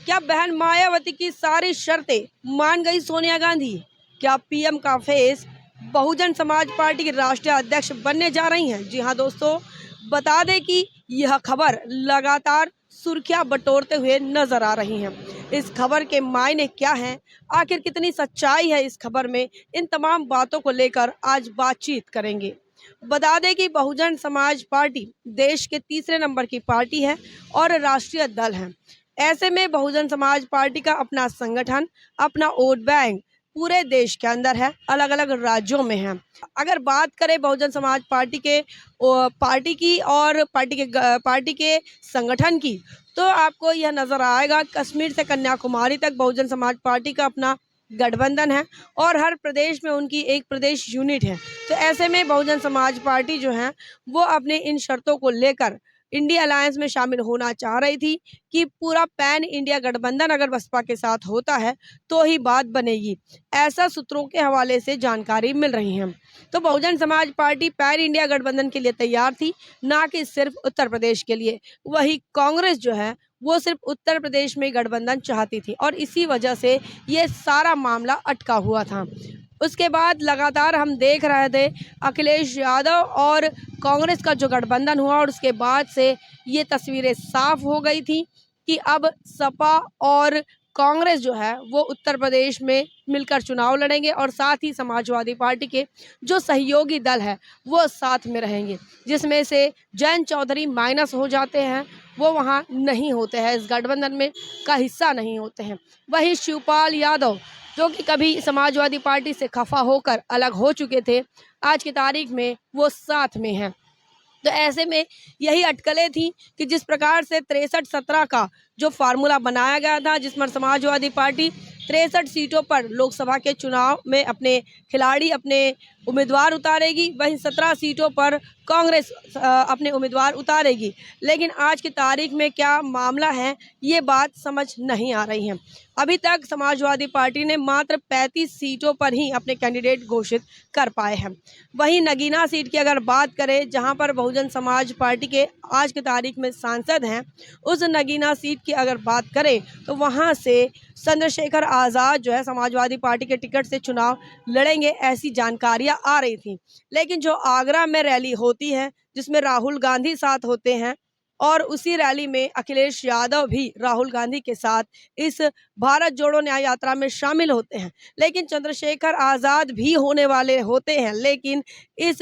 क्या बहन मायावती की सारी शर्तें मान गई सोनिया गांधी? क्या पीएम का फेस बहुजन समाज पार्टी की राष्ट्रीय अध्यक्ष बनने जा रही हैं? जी हाँ दोस्तों, बता दें कि यह खबर लगातार सुर्खियां बटोरते हुए नजर आ रही हैं। इस खबर के मायने क्या हैं? आखिर कितनी सच्चाई है इस खबर में? इन तमाम बातों को लेकर आज बातचीत करेंगे। बता दें कि बहुजन समाज पार्टी देश के तीसरे नंबर की पार्टी है और राष्ट्रीय दल है। ऐसे में बहुजन समाज पार्टी का अपना संगठन, अपना वोट बैंक पूरे देश के अंदर है, अलग अलग राज्यों में है। अगर बात करें बहुजन समाज पार्टी के पार्टी की और पार्टी के संगठन की, तो आपको यह नजर आएगा कश्मीर से कन्याकुमारी तक बहुजन समाज पार्टी का अपना गठबंधन है और हर प्रदेश में उनकी एक प्रदेश यूनिट है। तो ऐसे में बहुजन समाज पार्टी जो है वो अपने इन शर्तों को लेकर इंडिया अलायंस में शामिल होना चाह रही थी कि पूरा पैन इंडिया गठबंधन अगर बसपा के साथ होता है तो ही बात बनेगी। ऐसा सूत्रों के हवाले से जानकारी मिल रही है। तो Bahujan Samaj party pan India गठबंधन के लिए तैयार थी, ना कि सिर्फ उत्तर प्रदेश के लिए। वही कांग्रेस जो है वो सिर्फ उत्तर प्रदेश में गठबंधन चाहती थी और इसी वजह से ये सारा मामला अटका हुआ था। उसके बाद लगातार हम देख रहे थे अखिलेश यादव और कांग्रेस का जो गठबंधन हुआ और उसके बाद से ये तस्वीरें साफ हो गई थी कि अब सपा और कांग्रेस जो है वो उत्तर प्रदेश में मिलकर चुनाव लड़ेंगे और साथ ही समाजवादी पार्टी के जो सहयोगी दल है वो साथ में रहेंगे, जिसमें से जयंत चौधरी माइनस हो जाते हैं, वो वहाँ नहीं होते हैं, इस गठबंधन में का हिस्सा नहीं होते हैं। वहीं शिवपाल यादव जो कि कभी समाजवादी पार्टी से खफा होकर अलग हो चुके थे, आज की तारीख में वो साथ में हैं। तो ऐसे में यही अटकलें थी कि जिस प्रकार से 63-17 का जो फार्मूला बनाया गया था, जिसमें समाजवादी पार्टी 63 सीटों पर लोकसभा के चुनाव में अपने खिलाड़ी, अपने उम्मीदवार उतारेगी, वहीं 17 सीटों पर कांग्रेस अपने उम्मीदवार उतारेगी। लेकिन आज की तारीख में क्या मामला है, ये बात समझ नहीं आ रही है। अभी तक समाजवादी पार्टी ने मात्र 35 सीटों पर ही अपने कैंडिडेट घोषित कर पाए हैं। वहीं नगीना सीट की अगर बात करें, जहां पर बहुजन समाज पार्टी के आज की तारीख में सांसद हैं, उस नगीना सीट की अगर बात करें तो वहां से चंद्रशेखर आज़ाद जो है समाजवादी पार्टी के टिकट से चुनाव लड़ेंगे, ऐसी जानकारियां आ रही थी। लेकिन जो आगरा में रैली होती है जिसमें राहुल गांधी साथ होते हैं और उसी रैली में अखिलेश यादव भी राहुल गांधी के साथ इस भारत जोड़ो न्याय यात्रा में शामिल होते हैं, लेकिन चंद्रशेखर आज़ाद भी होने वाले होते हैं। लेकिन इस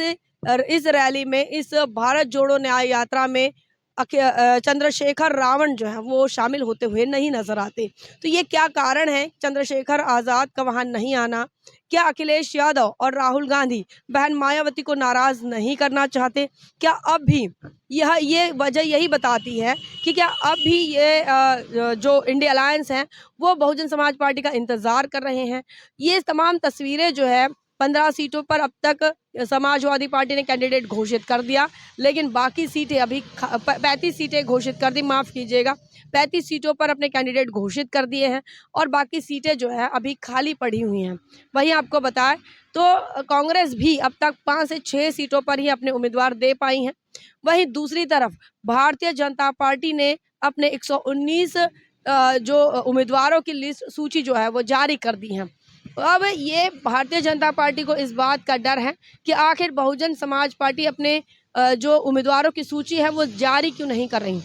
रैली में, इस भारत जोड़ो न्याय यात्रा में चंद्रशेखर रावण जो है वो शामिल होते हुए नहीं नजर आते। तो ये क्या कारण है चंद्रशेखर आज़ाद का वहां नहीं आना? क्या अखिलेश यादव और राहुल गांधी बहन मायावती को नाराज नहीं करना चाहते? क्या अब भी ये वजह यही बताती है कि क्या अब भी ये जो इंडिया अलायंस है वो बहुजन समाज पार्टी का इंतजार कर रहे हैं? ये तमाम तस्वीरें जो है 15 सीटों पर अब तक समाजवादी पार्टी ने कैंडिडेट घोषित कर दिया, लेकिन बाकी सीटें अभी 35 सीटें घोषित कर दी, माफ़ कीजिएगा, 35 सीटों पर अपने कैंडिडेट घोषित कर दिए हैं और बाकी सीटें जो है अभी खाली पड़ी हुई हैं। वहीं आपको बताएं तो कांग्रेस भी अब तक 5 से 6 सीटों पर ही अपने उम्मीदवार दे पाई हैं। वहीं दूसरी तरफ भारतीय जनता पार्टी ने अपने 119 जो उम्मीदवारों की लिस्ट सूची जो है वो जारी कर दी है। अब ये भारतीय जनता पार्टी को इस बात का डर है कि आखिर बहुजन समाज पार्टी अपने जो उम्मीदवारों की सूची है वो जारी क्यों नहीं कर रही,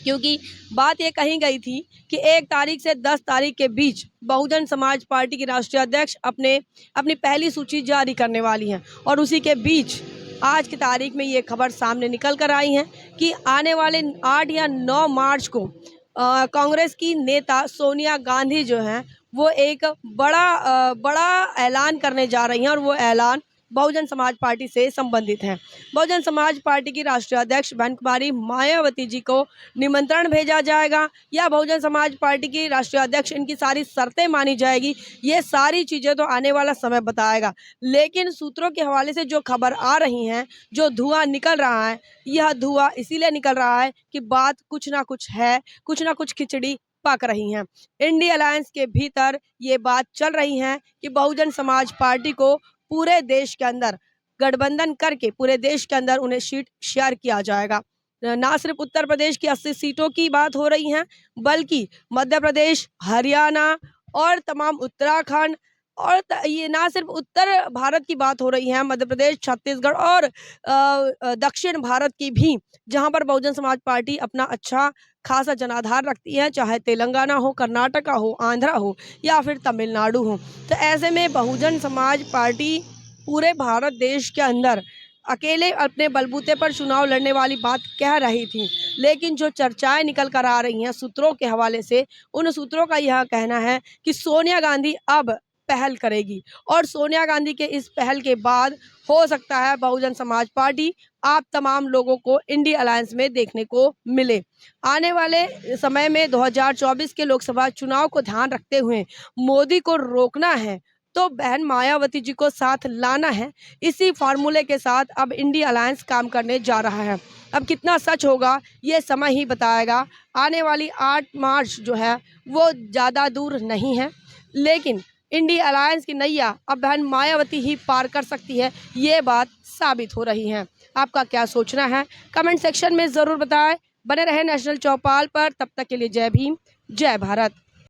क्योंकि बात ये कही गई थी कि 1 तारीख से 10 तारीख के बीच बहुजन समाज पार्टी की राष्ट्रीय अध्यक्ष अपनी पहली सूची जारी करने वाली हैं और उसी के बीच आज की तारीख में ये खबर सामने निकल कर आई है कि आने वाले 8 या 9 मार्च को कांग्रेस की नेता सोनिया गांधी जो हैं वो एक बड़ा ऐलान करने जा रही हैं और वो ऐलान बहुजन समाज पार्टी से संबंधित है। बहुजन समाज पार्टी की राष्ट्रीय अध्यक्ष बहन कुमारी मायावती जी को निमंत्रण भेजा जाएगा या बहुजन समाज पार्टी की राष्ट्रीय अध्यक्ष इनकी सारी शर्तें मानी जाएगी, ये सारी चीज़ें तो आने वाला समय बताएगा। लेकिन सूत्रों के हवाले से जो खबर आ रही हैं, जो धुआं निकल रहा है, यह धुआं इसीलिए निकल रहा है कि बात कुछ ना कुछ है, कुछ ना कुछ खिचड़ी पक रही हैं। इंडिया अलायंस के भीतर ये बात चल रही है कि बहुजन समाज पार्टी को पूरे देश के अंदर गठबंधन करके पूरे देश के अंदर उन्हें सीट शेयर किया जाएगा। ना सिर्फ उत्तर प्रदेश की 80 सीटों की बात हो रही है, बल्कि मध्य प्रदेश, हरियाणा और तमाम उत्तराखंड और ये ना सिर्फ उत्तर भारत की बात हो रही है, मध्य प्रदेश, छत्तीसगढ़ और दक्षिण भारत की भी, जहां पर बहुजन समाज पार्टी अपना अच्छा खासा जनाधार रखती है, चाहे तेलंगाना हो, कर्नाटका हो, आंध्रा हो या फिर तमिलनाडु हो। तो ऐसे में बहुजन समाज पार्टी पूरे भारत देश के अंदर अकेले अपने बलबूते पर चुनाव लड़ने वाली बात कह रही थी, लेकिन जो चर्चाएं निकल कर आ रही हैं सूत्रों के हवाले से, उन सूत्रों का यह कहना है कि सोनिया गांधी अब पहल करेगी और सोनिया गांधी के इस पहल के बाद हो सकता है बहुजन समाज पार्टी आप तमाम लोगों को इंडी अलायंस में देखने को मिले। आने वाले समय में 2024 के लोकसभा चुनाव को ध्यान रखते हुए मोदी को रोकना है तो बहन मायावती जी को साथ लाना है। इसी फार्मूले के साथ अब इंडी अलायंस काम करने जा रहा है। अब कितना सच होगा ये समय ही बताएगा। आने वाली 8 मार्च जो है वो ज़्यादा दूर नहीं है, लेकिन इंडी अलायंस की नैया अब बहन मायावती ही पार कर सकती है, ये बात साबित हो रही है। आपका क्या सोचना है कमेंट सेक्शन में ज़रूर बताएं। बने रहे नेशनल चौपाल पर, तब तक के लिए जय भीम, जय भारत।